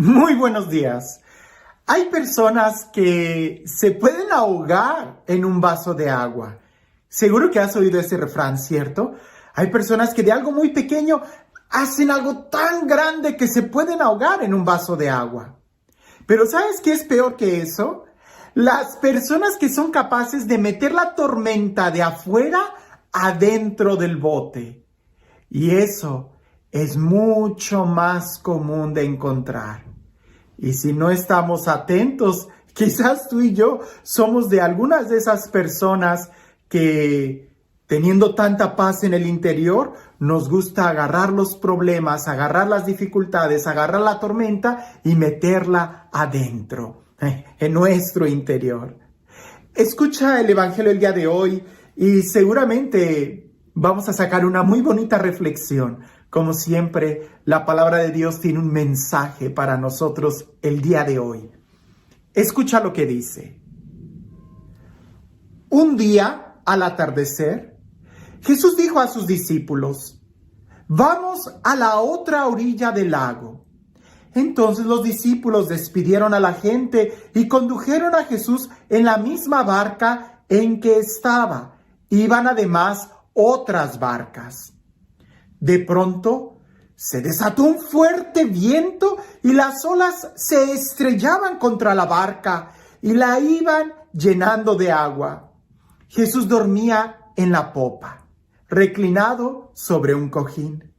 Muy buenos días. Hay personas que se pueden ahogar en un vaso de agua. Seguro que has oído ese refrán, ¿cierto? Hay personas que de algo muy pequeño hacen algo tan grande que se pueden ahogar en un vaso de agua. Pero ¿sabes qué es peor que eso? Las personas que son capaces de meter la tormenta de afuera adentro del bote. Y eso es mucho más común de encontrar. Y si no estamos atentos, quizás tú y yo somos de algunas de esas personas que, teniendo tanta paz en el interior, nos gusta agarrar los problemas, agarrar las dificultades, agarrar la tormenta y meterla adentro, en nuestro interior. Escucha el Evangelio el día de hoy y seguramente vamos a sacar una muy bonita reflexión. Como siempre, la palabra de Dios tiene un mensaje para nosotros el día de hoy. Escucha lo que dice. Un día, al atardecer, Jesús dijo a sus discípulos: «Vamos a la otra orilla del lago». Entonces los discípulos despidieron a la gente y condujeron a Jesús en la misma barca en que estaba. Iban además otras barcas. De pronto se desató un fuerte viento y las olas se estrellaban contra la barca y la iban llenando de agua. Jesús dormía en la popa, reclinado sobre un cojín.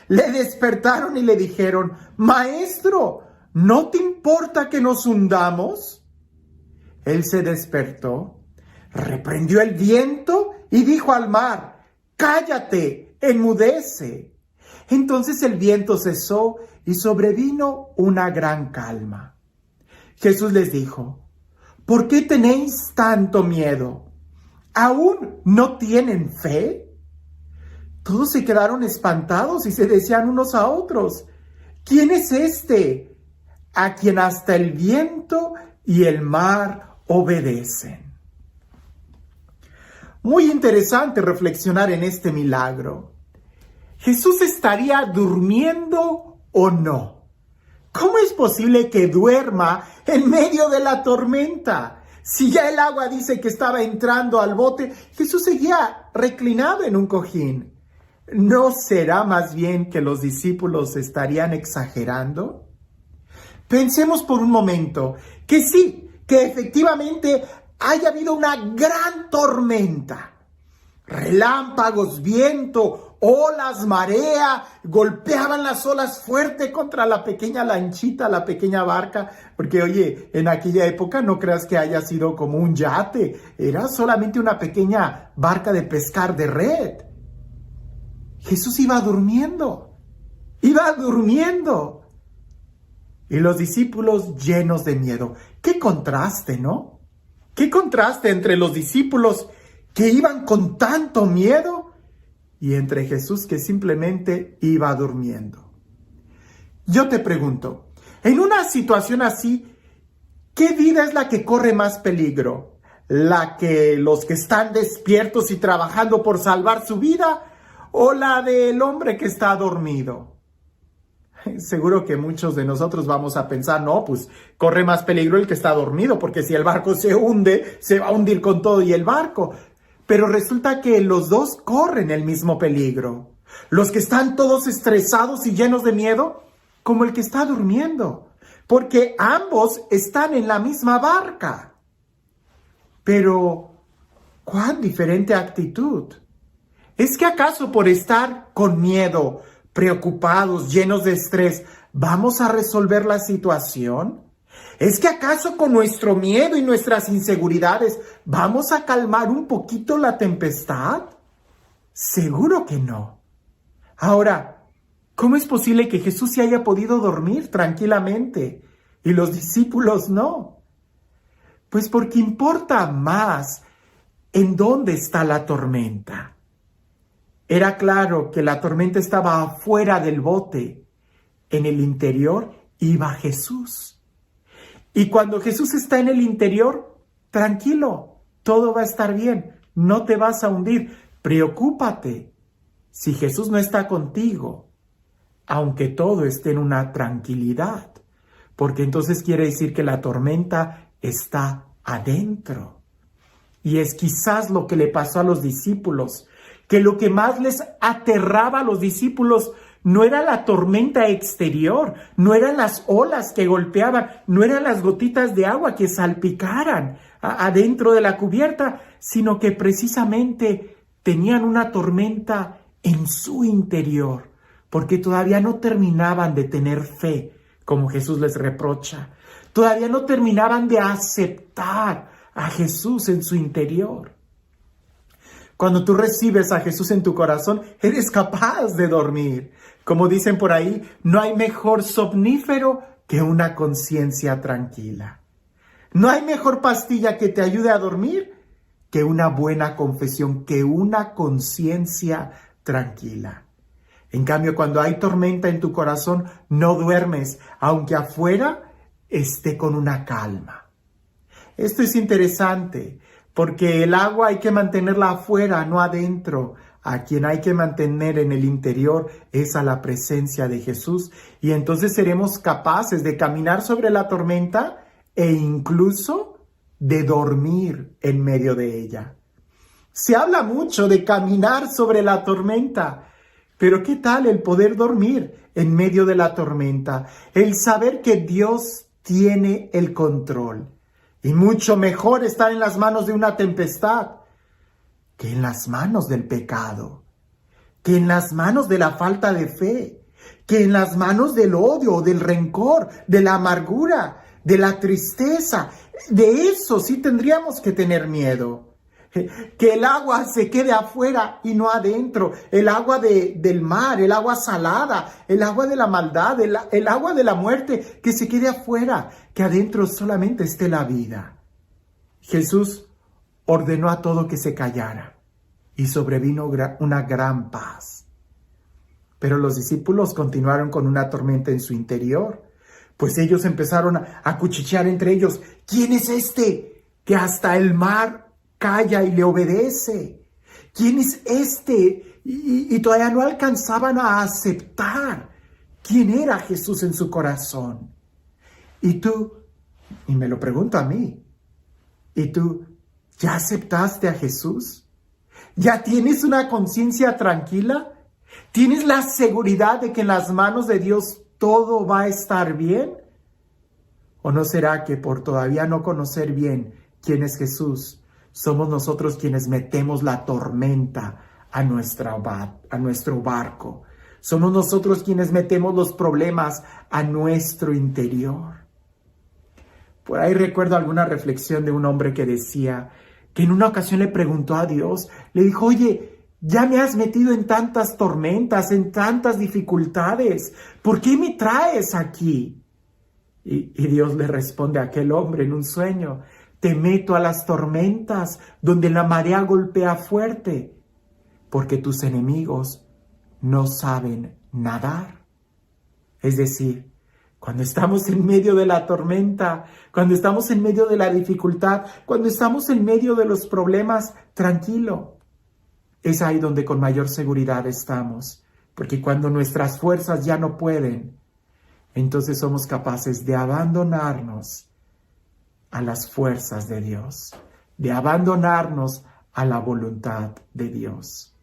Le despertaron y le dijeron: «Maestro, ¿no te importa que nos hundamos?». Él se despertó, reprendió el viento y dijo al mar: «Cállate, enmudece». Entonces el viento cesó y sobrevino una gran calma. Jesús les dijo: «¿Por qué tenéis tanto miedo? ¿Aún no tienen fe?». Todos se quedaron espantados y se decían unos a otros: «¿Quién es este, a quien hasta el viento y el mar obedecen?». Muy interesante reflexionar en este milagro. ¿Jesús estaría durmiendo o no? ¿Cómo es posible que duerma en medio de la tormenta? Si ya el agua dice que estaba entrando al bote, Jesús seguía reclinado en un cojín. ¿No será más bien que los discípulos estarían exagerando? Pensemos por un momento que sí, que efectivamente haya habido una gran tormenta. Relámpagos, viento, olas, marea, golpeaban las olas fuerte contra la pequeña lanchita, la pequeña barca, porque oye, en aquella época no creas que haya sido como un yate, era solamente una pequeña barca de pescar de red. Jesús iba durmiendo. Y los discípulos llenos de miedo. ¡Qué contraste!, ¿no? ¡Qué contraste entre los discípulos que iban con tanto miedo y entre Jesús que simplemente iba durmiendo! Yo te pregunto, en una situación así, ¿qué vida es la que corre más peligro? ¿La que los que están despiertos y trabajando por salvar su vida o la del hombre que está dormido? Seguro que muchos de nosotros vamos a pensar: no, pues corre más peligro el que está dormido, porque si el barco se hunde, se va a hundir con todo y el barco. Pero resulta que los dos corren el mismo peligro. Los que están todos estresados y llenos de miedo, como el que está durmiendo, porque ambos están en la misma barca. Pero, ¿cuán diferente actitud? ¿Es que acaso por estar con miedo, preocupados, llenos de estrés, vamos a resolver la situación? ¿Es que acaso con nuestro miedo y nuestras inseguridades vamos a calmar un poquito la tempestad? Seguro que no. Ahora, ¿cómo es posible que Jesús se haya podido dormir tranquilamente y los discípulos no? Pues porque importa más en dónde está la tormenta. Era claro que la tormenta estaba afuera del bote. En el interior iba Jesús. Y cuando Jesús está en el interior, tranquilo, todo va a estar bien, no te vas a hundir. Preocúpate si Jesús no está contigo, aunque todo esté en una tranquilidad. porque entonces quiere decir que la tormenta está adentro. Y es quizás lo que le pasó a los discípulos, que lo que más les aterraba a los discípulos no era la tormenta exterior, no eran las olas que golpeaban, no eran las gotitas de agua que salpicaran adentro de la cubierta, sino que precisamente tenían una tormenta en su interior, porque todavía no terminaban de tener fe, como Jesús les reprocha. Todavía no terminaban de aceptar a Jesús en su interior. Cuando tú recibes a Jesús en tu corazón, eres capaz de dormir. Como dicen por ahí, no hay mejor somnífero que una conciencia tranquila. No hay mejor pastilla que te ayude a dormir que una buena confesión, que una conciencia tranquila. En cambio, cuando hay tormenta en tu corazón, no duermes, aunque afuera esté con una calma. Esto es interesante, porque el agua hay que mantenerla afuera, no adentro. A quien hay que mantener en el interior es a la presencia de Jesús. Y entonces seremos capaces de caminar sobre la tormenta e incluso de dormir en medio de ella. Se habla mucho de caminar sobre la tormenta, pero ¿qué tal el poder dormir en medio de la tormenta? El saber que Dios tiene el control. Y mucho mejor estar en las manos de una tempestad que en las manos del pecado, que en las manos de la falta de fe, que en las manos del odio, del rencor, de la amargura, de la tristeza. De eso sí tendríamos que tener miedo. Que el agua se quede afuera y no adentro. El agua del mar, el agua salada, el agua de la maldad, el agua de la muerte, que se quede afuera, que adentro solamente esté la vida. Jesús ordenó a todo que se callara y sobrevino una gran paz. Pero los discípulos continuaron con una tormenta en su interior, pues ellos empezaron a cuchichear entre ellos. ¿Quién es este que hasta el mar calla y le obedece? ¿Quién es este? Y todavía no alcanzaban a aceptar quién era Jesús en su corazón. Y tú, y me lo pregunto a mí, ¿y tú ya aceptaste a Jesús? ¿Ya tienes una conciencia tranquila? ¿Tienes la seguridad de que en las manos de Dios todo va a estar bien? ¿O no será que por todavía no conocer bien quién es Jesús, somos nosotros quienes metemos la tormenta a nuestro barco? Somos nosotros quienes metemos los problemas a nuestro interior. Por ahí recuerdo alguna reflexión de un hombre que decía que en una ocasión le preguntó a Dios, le dijo: oye, ya me has metido en tantas tormentas, en tantas dificultades, ¿por qué me traes aquí? Y Dios le responde a aquel hombre en un sueño: te meto a las tormentas donde la marea golpea fuerte, porque tus enemigos no saben nadar. Es decir, cuando estamos en medio de la tormenta, cuando estamos en medio de la dificultad, cuando estamos en medio de los problemas, tranquilo. Es ahí donde con mayor seguridad estamos, porque cuando nuestras fuerzas ya no pueden, entonces somos capaces de abandonarnos a las fuerzas de Dios, de abandonarnos a la voluntad de Dios.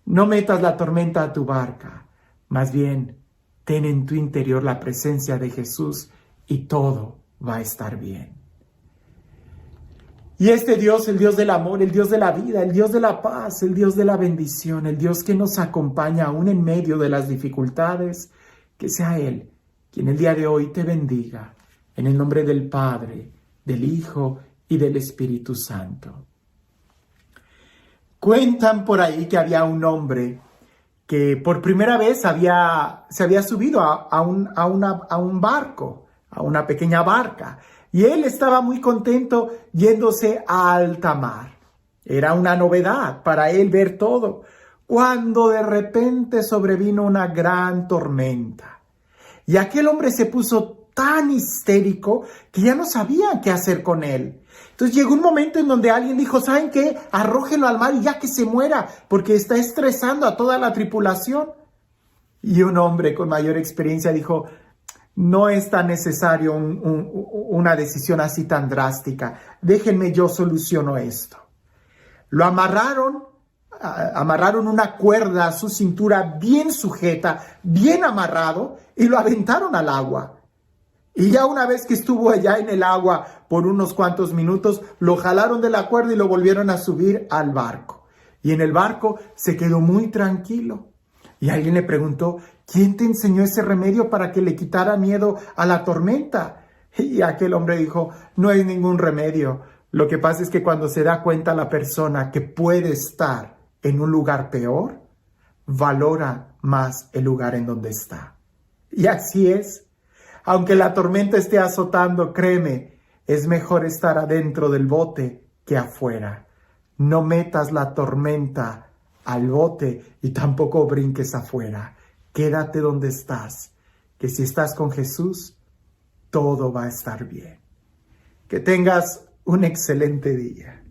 No metas la tormenta a tu barca, más bien ten en tu interior la presencia de Jesús y todo va a estar bien. Y este Dios, el Dios del amor, el Dios de la vida, el Dios de la paz, el Dios de la bendición, el Dios que nos acompaña aún en medio de las dificultades, que sea Él quien el día de hoy te bendiga, en el nombre del Padre, del Hijo y del Espíritu Santo. Cuentan por ahí que había un hombre que por primera vez se había subido a un barco, a una pequeña barca, y él estaba muy contento yéndose a alta mar. Era una novedad para él ver todo, cuando de repente sobrevino una gran tormenta. Y aquel hombre se puso tan histérico que ya no sabía qué hacer con él. Entonces llegó un momento en donde alguien dijo: ¿saben qué? Arrójenlo al mar y ya que se muera, porque está estresando a toda la tripulación. Y un hombre con mayor experiencia dijo: no es tan necesario una decisión así tan drástica. Déjenme, yo soluciono esto. Lo amarraron una cuerda a su cintura bien sujeta, bien amarrado, y lo aventaron al agua. Y ya una vez que estuvo allá en el agua por unos cuantos minutos, lo jalaron de la cuerda y lo volvieron a subir al barco. Y en el barco se quedó muy tranquilo. Y alguien le preguntó, ¿quién te enseñó ese remedio para que le quitara miedo a la tormenta? Y aquel hombre dijo, no hay ningún remedio. Lo que pasa es que cuando se da cuenta la persona que puede estar en un lugar peor, valora más el lugar en donde está. Y así es. Aunque la tormenta esté azotando, créeme, es mejor estar adentro del bote que afuera. No metas la tormenta al bote y tampoco brinques afuera. Quédate donde estás, que si estás con Jesús, todo va a estar bien. Que tengas un excelente día.